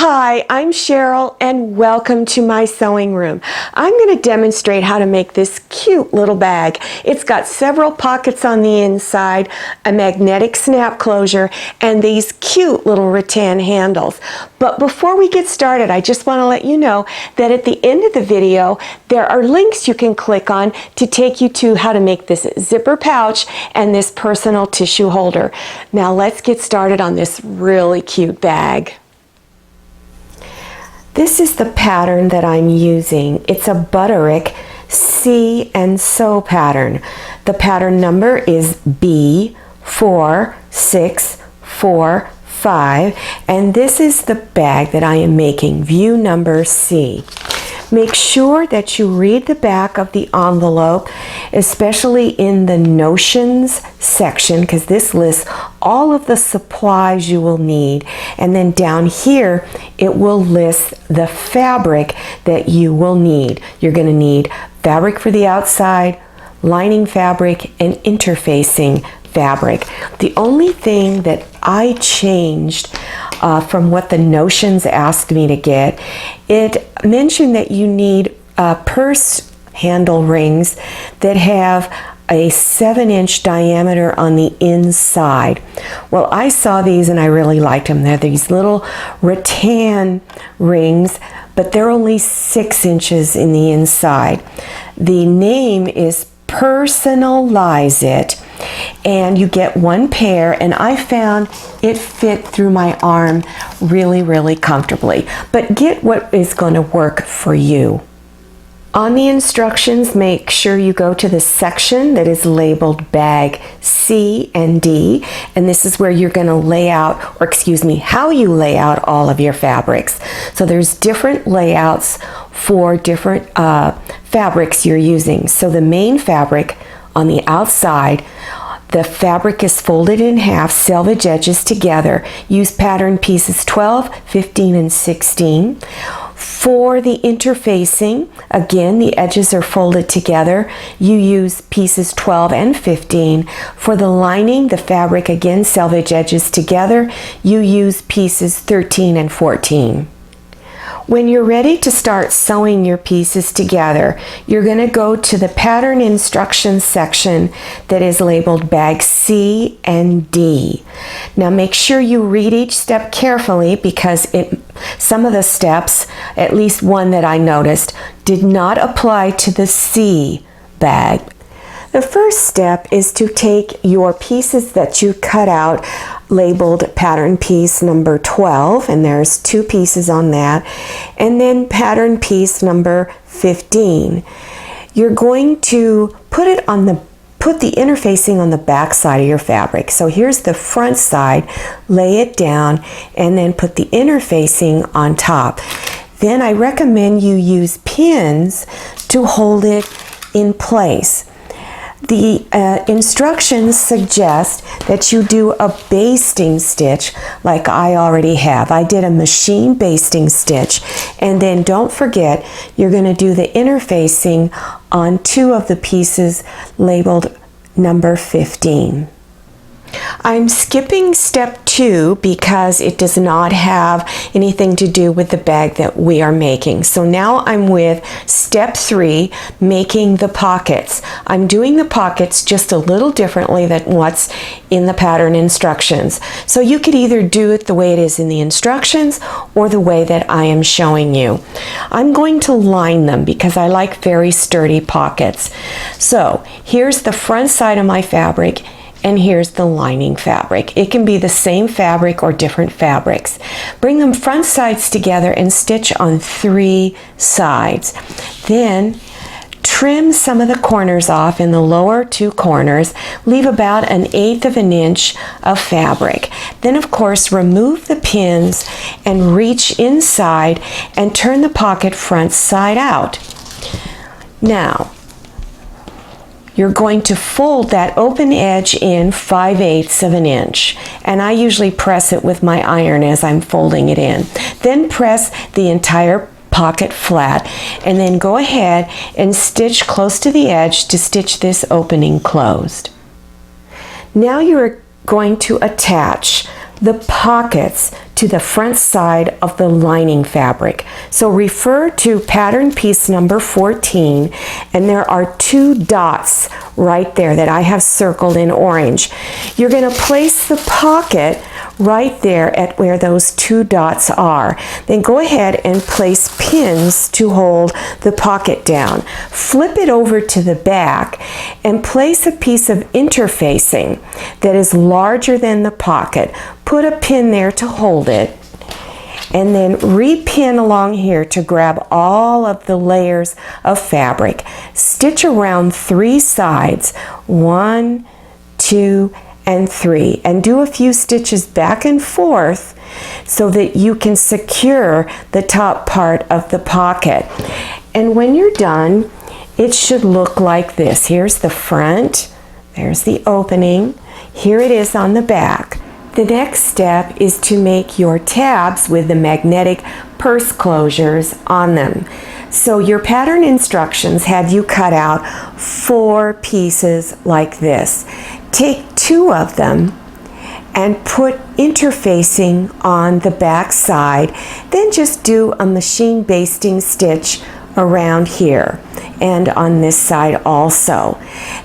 Hi, I'm Cheryl and welcome to my sewing room. I'm going to demonstrate how to make this cute little bag. It's got several pockets on the inside, a magnetic snap closure, and these cute little rattan handles. But before we get started, I just want to let you know that at the end of the video, there are links you can click on to take you to how to make this zipper pouch and this personal tissue holder. Now let's get started on this really cute bag. This is the pattern that I'm using. It's a Butterick See&Sew pattern. The pattern number is B4645, and this is the bag that I am making, view number C. Make sure that you read the back of the envelope, especially in the notions section, because this lists all of the supplies you will need. And then down here, it will list the fabric that you will need. You're going to need fabric for the outside, lining fabric, and interfacing fabric. The only thing that I changed from what the notions asked me to get, it mentioned that you need purse handle rings that have a 7-inch diameter on the inside. Well, I saw these and I really liked them. They're these little rattan rings, but they're only 6 inches in the inside. The name is Purse-in-alize-it, and you get one pair, and I found it fit through my arm really comfortably. But get what is going to work for you. On the instructions, make sure you go to the section that is labeled bag C and D, and this is where you're going to lay out, or excuse me, how you lay out all of your fabrics. So there's different layouts for different fabrics you're using. So the main fabric on the outside, the fabric is folded in half, selvage edges together. Use pattern pieces 12, 15, and 16. For the interfacing, again, the edges are folded together. You use pieces 12 and 15. For the lining, the fabric, again, selvage edges together. You use pieces 13 and 14. When you're ready to start sewing your pieces together, you're going to go to the pattern instructions section that is labeled bag C and D. Now make sure you read each step carefully, because some of the steps, at least one that I noticed, did not apply to the C bag. The first step is to take your pieces that you cut out, labeled pattern piece number 12, and there's 2 pieces on that, and then pattern piece number 15. You're going to put the interfacing on the back side of your fabric. So here's the front side, lay it down, and then put the interfacing on top. Then I recommend you use pins to hold it in place. The instructions suggest that you do a basting stitch like I already have. I did a machine basting stitch, and then don't forget you're going to do the interfacing on 2 of the pieces labeled number 15. I'm skipping step 2 because it does not have anything to do with the bag that we are making. So now I'm with step 3, making the pockets. I'm doing the pockets just a little differently than what's in the pattern instructions. So you could either do it the way it is in the instructions or the way that I am showing you. I'm going to line them because I like very sturdy pockets. So here's the front side of my fabric, and here's the lining fabric. It can be the same fabric or different fabrics. Bring them front sides together and stitch on 3 sides. Then trim some of the corners off in the lower 2 corners. Leave about 1/8 of an inch of fabric. Then of course remove the pins and reach inside and turn the pocket front side out. Now, you're going to fold that open edge in 5/8 of an inch, and I usually press it with my iron as I'm folding it in. Then press the entire pocket flat, and then go ahead and stitch close to the edge to stitch this opening closed. Now you're going to attach the pockets to the front side of the lining fabric. So refer to pattern piece number 14, and there are 2 dots right there that I have circled in orange. You're going to place the pocket right there at where those 2 dots are. Then go ahead and place pins to hold the pocket down. Flip it over to the back and place a piece of interfacing that is larger than the pocket. Put a pin there to hold it, and then repin along here to grab all of the layers of fabric. Stitch around 3 sides, 1, 2, and 3, and do a few stitches back and forth so that you can secure the top part of the pocket. And when you're done, it should look like this. Here's the front, there's the opening, here it is on the back. The next step is to make your tabs with the magnetic purse closures on them. So your pattern instructions have you cut out 4 pieces like this. Take 2 of them and put interfacing on the back side. Then just do a machine basting stitch around here and on this side also.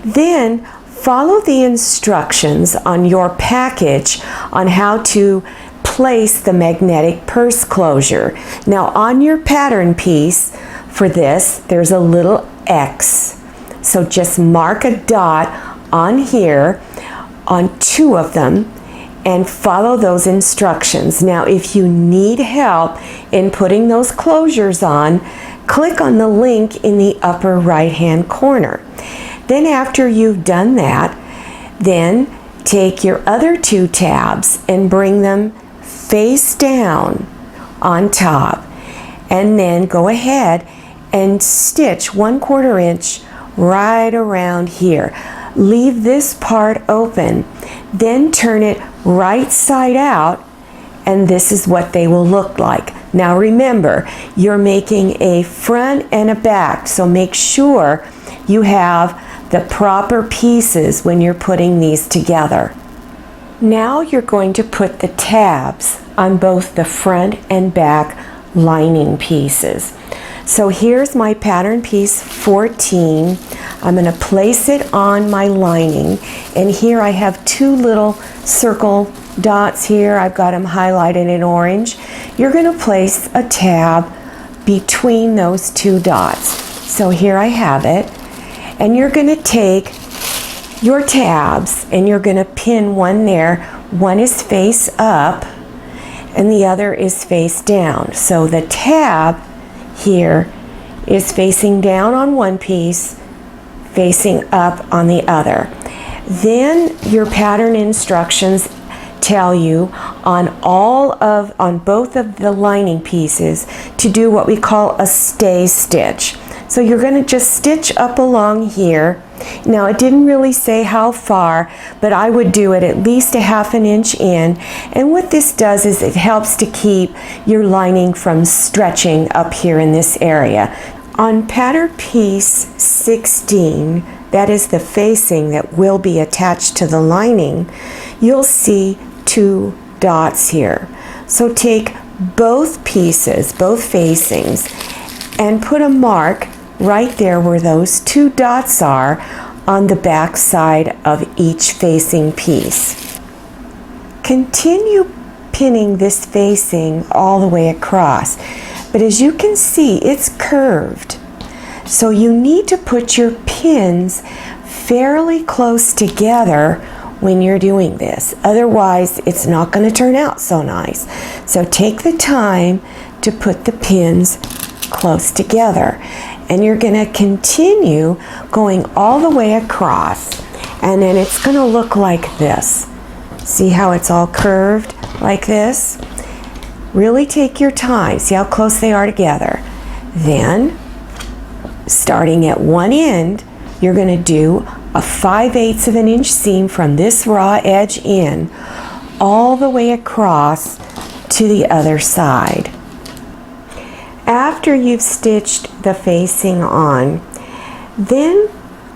Then follow the instructions on your package on how to place the magnetic purse closure. Now on your pattern piece for this, there's a little X. So just mark a dot on here on 2 of them and follow those instructions. Now if you need help in putting those closures on, click on the link in the upper right hand corner. Then after you've done that, then take your other 2 tabs and bring them face down on top, and then go ahead and stitch 1/4 inch right around here. Leave this part open, then turn it right side out, and this is what they will look like. Now remember, you're making a front and a back, so make sure you have the proper pieces when you're putting these together. Now you're going to put the tabs on both the front and back lining pieces. So here's my pattern piece 14. I'm going to place it on my lining, and here I have 2 little circle dots here. I've got them highlighted in orange. You're going to place a tab between those 2 dots. So here I have it. And you're going to take your tabs and you're going to pin one there. One is face up and the other is face down. So the tab here is facing down on one piece, facing up on the other. Then your pattern instructions tell you on both of the lining pieces to do what we call a stay stitch. So you're going to just stitch up along here. Now it didn't really say how far, but I would do it at least a 1/2 inch in. And what this does is it helps to keep your lining from stretching up here in this area. On pattern piece 16, that is the facing that will be attached to the lining, you'll see 2 dots here. So take both pieces, both facings, and put a mark right there where those 2 dots are on the back side of each facing piece. Continue pinning this facing all the way across, but as you can see, it's curved. So you need to put your pins fairly close together when you're doing this. Otherwise, it's not going to turn out so nice. So take the time to put the pins close together, and you're going to continue going all the way across, and then it's going to look like this. See how it's all curved like this? Really take your time. See how close they are together. Then, starting at one end, you're going to do a 5/8 of an inch seam from this raw edge in all the way across to the other side. After you've stitched the facing on, then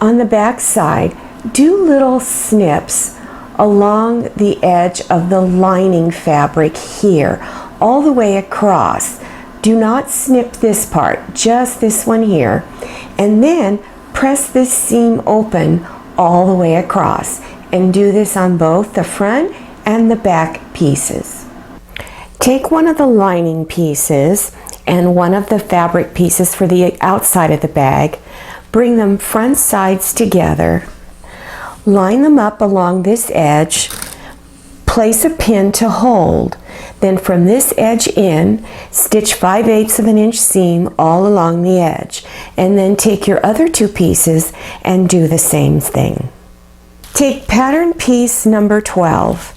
on the back side, do little snips along the edge of the lining fabric here, all the way across. Do not snip this part, just this one here, and then press this seam open all the way across, and do this on both the front and the back pieces. Take one of the lining pieces and one of the fabric pieces for the outside of the bag, bring them front sides together, line them up along this edge, place a pin to hold. Then from this edge in, stitch 5/8 of an inch seam all along the edge, and then take your other two pieces and do the same thing. Take pattern piece number 12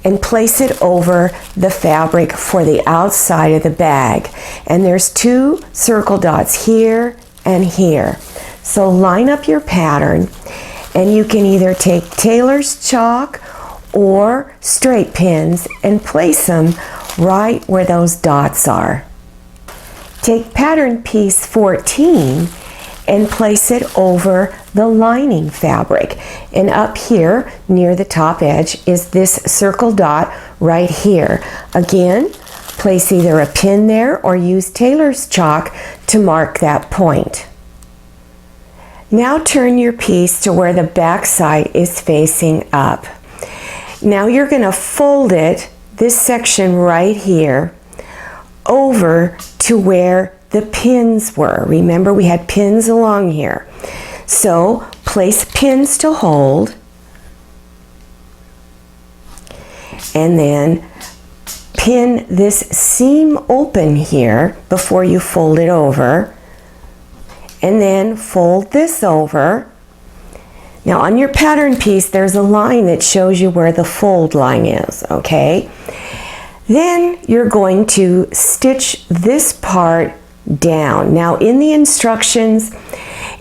and place it over the fabric for the outside of the bag. And there's two circle dots here and here. So line up your pattern, and you can either take tailor's chalk or straight pins and place them right where those dots are. Take pattern piece 14 and place it over the lining fabric. And up here near the top edge is this circle dot right here. Again, place either a pin there or use tailor's chalk to mark that point. Now turn your piece to where the back side is facing up. Now you're going to fold it, this section right here, over to where the pins were. Remember, we had pins along here. So place pins to hold, and then pin this seam open here before you fold it over, and then fold this over. Now on your pattern piece, there's a line that shows you where the fold line is, okay? Then you're going to stitch this part down. Now in the instructions,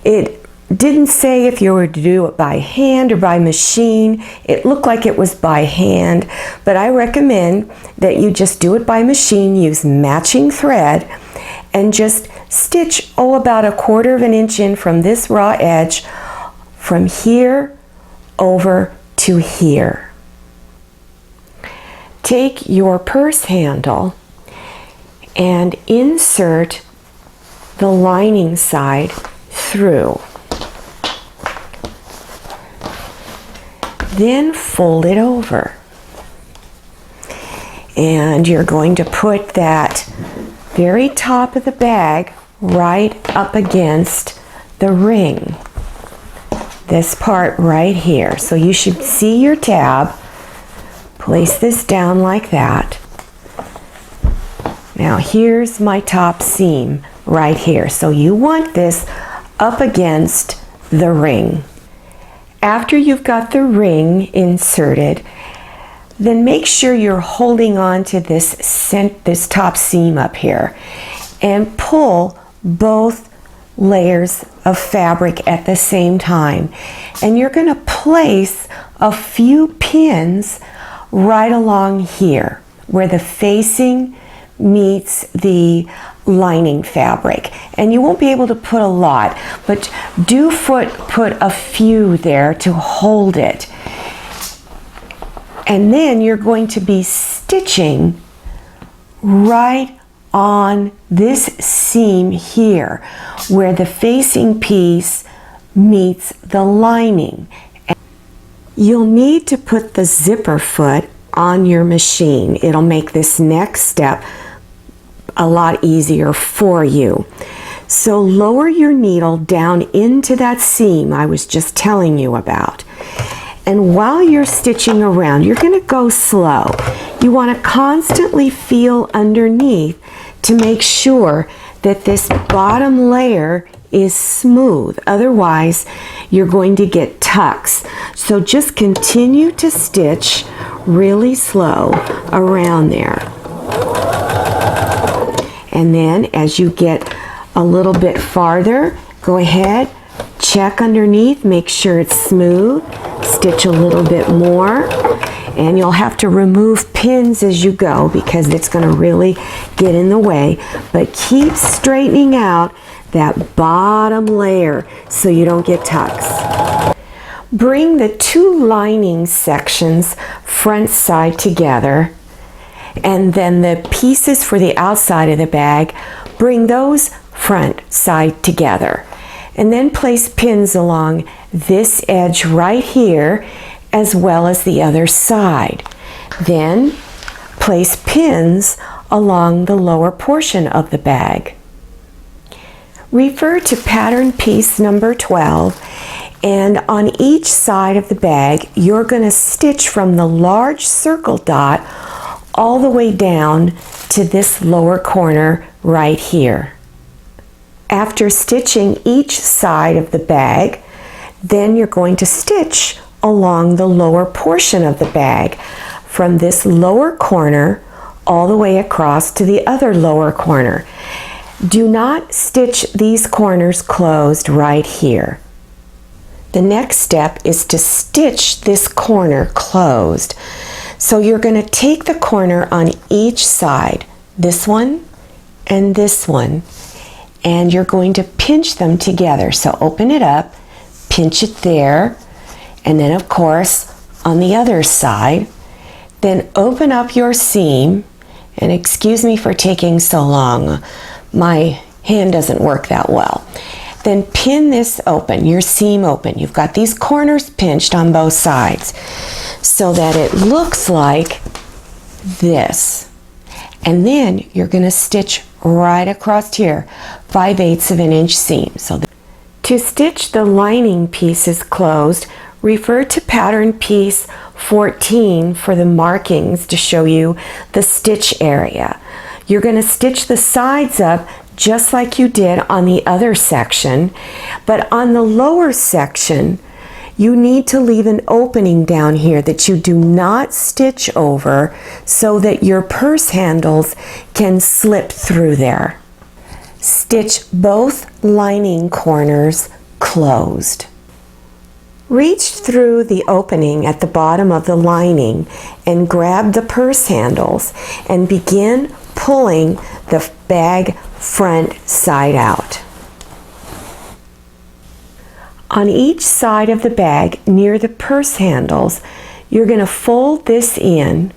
it didn't say if you were to do it by hand or by machine. It looked like it was by hand, but I recommend that you just do it by machine, use matching thread, and just stitch, about 1/4 of an inch in from this raw edge, from here over to here. Take your purse handle and insert the lining side through. Then fold it over. And you're going to put that very top of the bag right up against the ring. This part right here. So you should see your tab. Place this down like that. Now here's my top seam right here. So you want this up against the ring. After you've got the ring inserted, then make sure you're holding on to this top seam up here and pull both layers of fabric at the same time. And you're going to place a few pins right along here where the facing meets the lining fabric. And you won't be able to put a lot, but do put a few there to hold it. And then you're going to be stitching right on this seam here where the facing piece meets the lining. You'll need to put the zipper foot on your machine. It'll make this next step a lot easier for you. So lower your needle down into that seam I was just telling you about. And while you're stitching around, you're going to go slow. You want to constantly feel underneath to make sure that this bottom layer is smooth. Otherwise, you're going to get tucks. So just continue to stitch really slow around there. And then as you get a little bit farther, go ahead, check underneath, make sure it's smooth, stitch a little bit more, and you'll have to remove pins as you go because it's going to really get in the way, but keep straightening out that bottom layer so you don't get tucks. Bring the two lining sections front side together, and then the pieces for the outside of the bag, bring those front side together. And then place pins along this edge right here as well as the other side. Then place pins along the lower portion of the bag. Refer to pattern piece number 12, and on each side of the bag you're going to stitch from the large circle dot all the way down to this lower corner right here. After stitching each side of the bag, then you're going to stitch along the lower portion of the bag from this lower corner all the way across to the other lower corner. Do not stitch these corners closed right here. The next step is to stitch this corner closed. So you're going to take the corner on each side, this one and this one, and you're going to pinch them together. So open it up, pinch it there, and then of course on the other side. Then open up your seam, and excuse me for taking so long, my hand doesn't work that well. Then pin this open, your seam open. You've got these corners pinched on both sides so that it looks like this. And then you're going to stitch right across here, 5/8 of an inch seam. To stitch the lining pieces closed, refer to pattern piece 14 for the markings to show you the stitch area. You're going to stitch the sides up just like you did on the other section, but on the lower section you need to leave an opening down here that you do not stitch over so that your purse handles can slip through there. Stitch both lining corners closed. Reach through the opening at the bottom of the lining and grab the purse handles and begin pulling the bag front side out. On each side of the bag near the purse handles, you're going to fold this in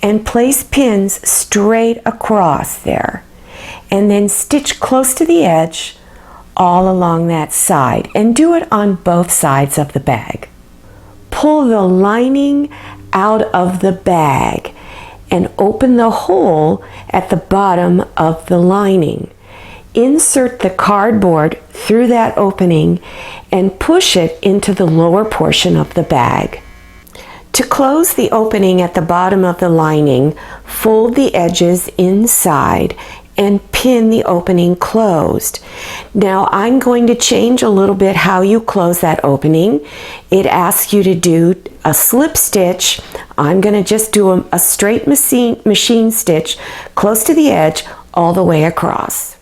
and place pins straight across there, and then stitch close to the edge all along that side, and do it on both sides of the bag. Pull the lining out of the bag and open the hole at the bottom of the lining. Insert the cardboard through that opening and push it into the lower portion of the bag. To close the opening at the bottom of the lining, fold the edges inside and pin the opening closed. Now I'm going to change a little bit how you close that opening. It asks you to do a slip stitch. I'm going to just do a straight machine stitch close to the edge all the way across.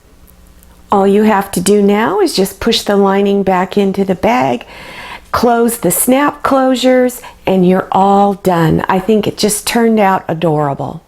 All you have to do now is just push the lining back into the bag, close the snap closures, and you're all done. I think it just turned out adorable.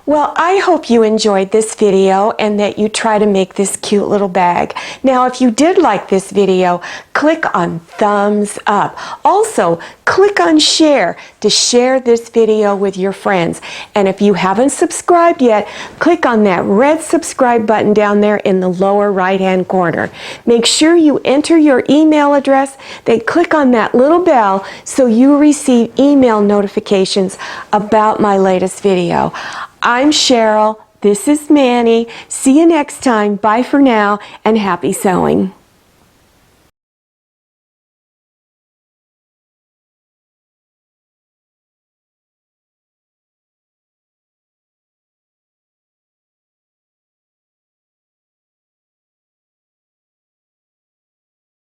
Well, I hope you enjoyed this video and that you try to make this cute little bag. Now, if you did like this video, click on thumbs up. Also, click on share to share this video with your friends. And if you haven't subscribed yet, click on that red subscribe button down there in the lower right-hand corner. Make sure you enter your email address, then click on that little bell so you receive email notifications about my latest video. I'm Cheryl, this is Manny. See you next time. Bye for now, and happy sewing.